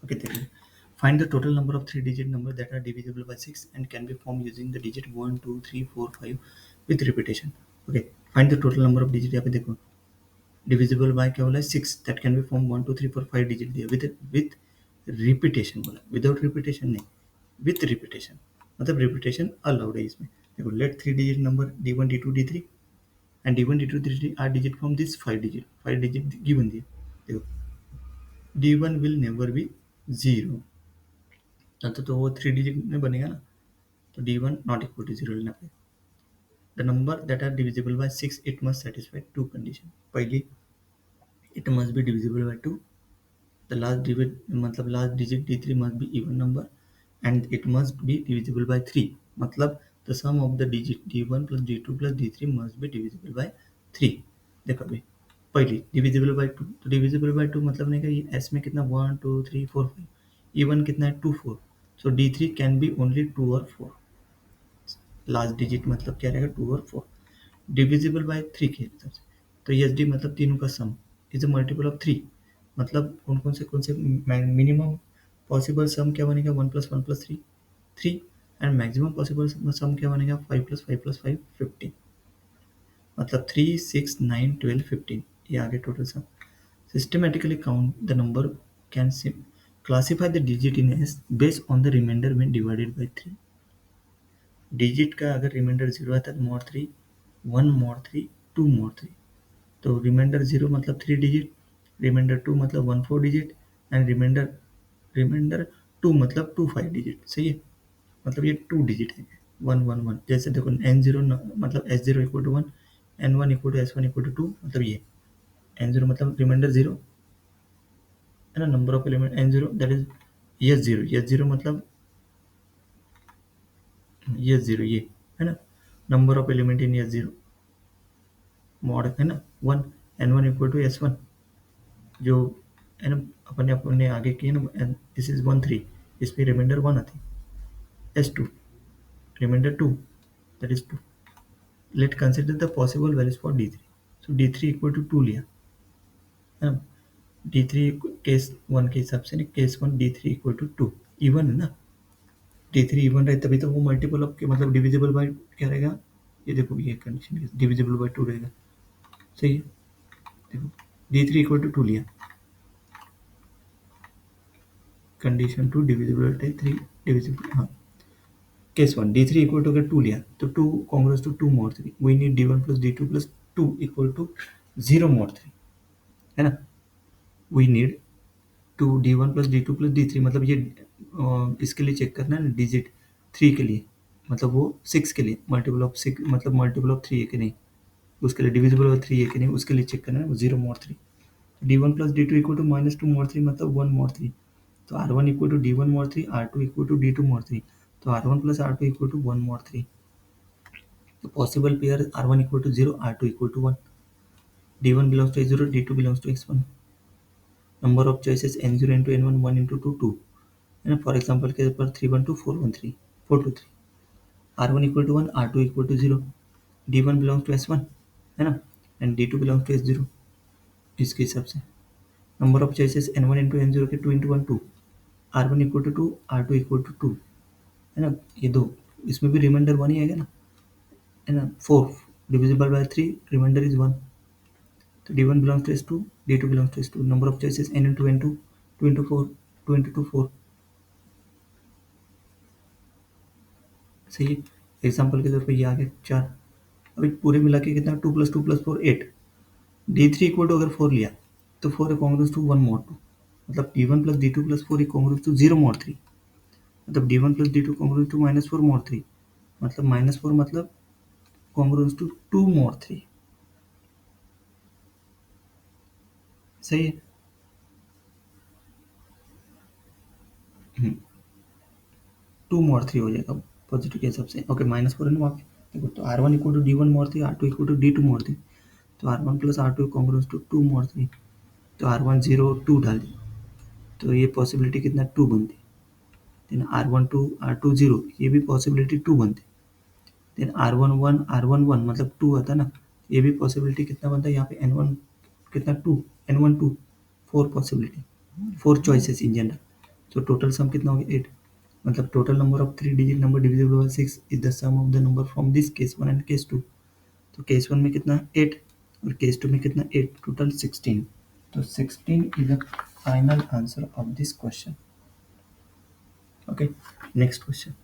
Okay, thank you. Find the total number of three-digit numbers that are divisible by 6 and can be formed using the digit 1, 2, 3, 4, 5 with repetition. Okay, find the total number of digit. यहाँ पे देखो divisible by क्या बोला है 6 that can be formed 1, 2, 3, 4, 5 digit दिया with repetition बोला, without repetition नहीं, with repetition मतलब repetition allowed है इसमें. देखो let three digit number d1 d2 d3 and d1 d2 d3 are digit from this 5 digit given दिया. देखो d1 will never be 0 तो वो थ्री डिजिट में बनेगा ना, तो d1 नॉट इक्वल टू 0 लेना पड़ेगा. The number that are divisible by 6 it must satisfy two condition. पहली, it must be divisible by 2. The last digit मतलब last digit d3 must be even number and it must be divisible by 3 मतलब the sum of the digit d1 plus d2 plus d3 must be divisible by 3. देखो भाई, पहली divisible by 2, तो divisible by 2 मतलब नहीं कि S में कितना 1 2 3 4 5, इवन कितना है 2 4, सो d3 कैन बी ओनली 2 और 4. लास्ट डिजिट मतलब क्या रहेगा 2 और 4. डिविजिबल बाय 3 के हिसाब से, तो एस डी मतलब तीनों का सम इज अ मल्टीपल ऑफ 3. मतलब कौन से मिनिमम पॉसिबल सम क्या बनेगा 1 plus 1 plus 3 3 and maximum possible sum क्या बनेगा 5 प्लस 5 15. मतलब 3 6 9 12 15 ये आगे total sum. Systematically count the number can classify the digit in S based on the remainder when divided by 3. Digit का अगर रिमाइंडर 0 आता है मोड 3 1 मोड 3 2 मोड 3, तो रिमाइंडर 0 मतलब 3 डिजिट, रिमाइंडर 2 मतलब 1 4 डिजिट एंड रिमाइंडर 2 मतलब 2 5 डिजिट. सही है, मतलब ये 2 डिजिट है 1 1 1. जैसे देखो n0 मतलब s0 equal to 1, n1 equal to s1 equal to 2, मतलब ये n0 मतलब रिमाइंडर 0 है ना, number of element n0 that is s0 मतलब s0 ये है ना, number of element in s0 mod है ना 1, n1 इक्वल टू s1 जो है ना अपने अपने आगे किए ना, दिस इज 1 3, इस पे रिमाइंडर 1 आती है, s2 remainder 2 that is 2. Let consider the possible values for d3. So d3 equal to 2 लिया है ना, d3 केस 1 के हिसाब से नहीं, case 1 d3 equal to 2 even है ना, d3 इवन रहे तभी तो वो मल्टीपल ऑफ के मतलब डिविजिबल बाय क्या रहेगा, ये देखो ये कंडीशन डिविजिबल बाय 2 रहेगा. सही है, देखो d3 इक्वल टू 2 लिया, कंडीशन 2 डिविजिबल बाय 3 डिविजिबल. हाँ, केस 1 d3 इक्वल टू अगर 2 लिया तो 2 congruence to 2 mod 3, we need d1 plus d2 plus 2 equal to 0 mod 3 है ना. We need 2 d1 plus d2 plus d3 मतलब ये इसके लिए चेक करना है ना डिजिट 3 के लिए, मतलब वो 6 के लिए मल्टीपल ऑफ 6 मतलब मल्टीपल ऑफ 3 है कि नहीं, उसके लिए डिविजिबल ऑफ 3 है कि नहीं, उसके लिए चेक करना है 0 mod 3. d1 plus d2 equal to minus 2 mod 3 मतलब 1 mod 3, तो r1 equal to d1 mod 3, r2 equal to d2 mod 3, तो r1 plus r2 equal to 1 mod 3. तो possible pair r1 equal to 0, r2 equal to 1, d1 belongs to x0, d2 belongs to x1. Number of choices n0 into n1 1 into 2 2 है ना. For example के ऊपर 3 1 2 4 1 3 4 2 3, r1 equal to 1, r2 equal to 0, d1 belongs to s1 है ना and d2 belongs to s0. इसके हिसाब से number of choices n1 into n0 के 2 into 1 2, r1 equal to 2, r2 equal to 2 है ना, ये दो, इसमें भी रिमाइंडर 1 ही आएगा ना, है ना. 4 डिविजिबल बाय 3, रिमाइंडर इज 1, तो d1 belongs to s2, d2 belongs to s2. Number of choices n into n2, 2 into 4, 2 into 2 4. सही है. एग्जाम्पल के तौर पे ये आ गया 4. अभी पूरे मिला के कितना 2 plus 2 plus 4 8. d3 equal to अगर 4 लिया तो 4 इक्वल्स टू 1 mod 2, मतलब d1 plus d2 plus 4 equals to 0 mod 3, मतलब d1 plus d2 equals to minus 4 mod 3, मतलब माइनस 4 मतलब इक्वल्स टू 2 mod 3. सही है. 2 mod 3 हो जाएगा पॉजिटिव के हिसाब से. ओके, माइनस 4 है ना वहाँ पे. देखो तो r1 equal to d1 mod 3, r2 equal to d2 mod 3, तो r1 plus r2 congruence to 2 mod 3, तो r1 0 2 डाल दी, तो ये पॉसिबिलिटी कितना 2 बनती. देन r1 2 r2 0 ये भी पॉसिबिलिटी 2 बनती. देन r1 1 r1 1 मतलब 2 आता ना, ये भी पॉसिबिलिटी कितना बनता है यहाँ पे n1 कितना 2, n1 2 4 possibility 4 choices in general. तो टोटल सम कितना हो गया 8, मतलब total number of 3 digit number divisible by 6 is the sum of the number from this case 1 and case 2। तो केस 1 में कितना 8 और केस 2 में कितना 8, टोटल 16। तो 16 is the final answer of this question. Okay, next question.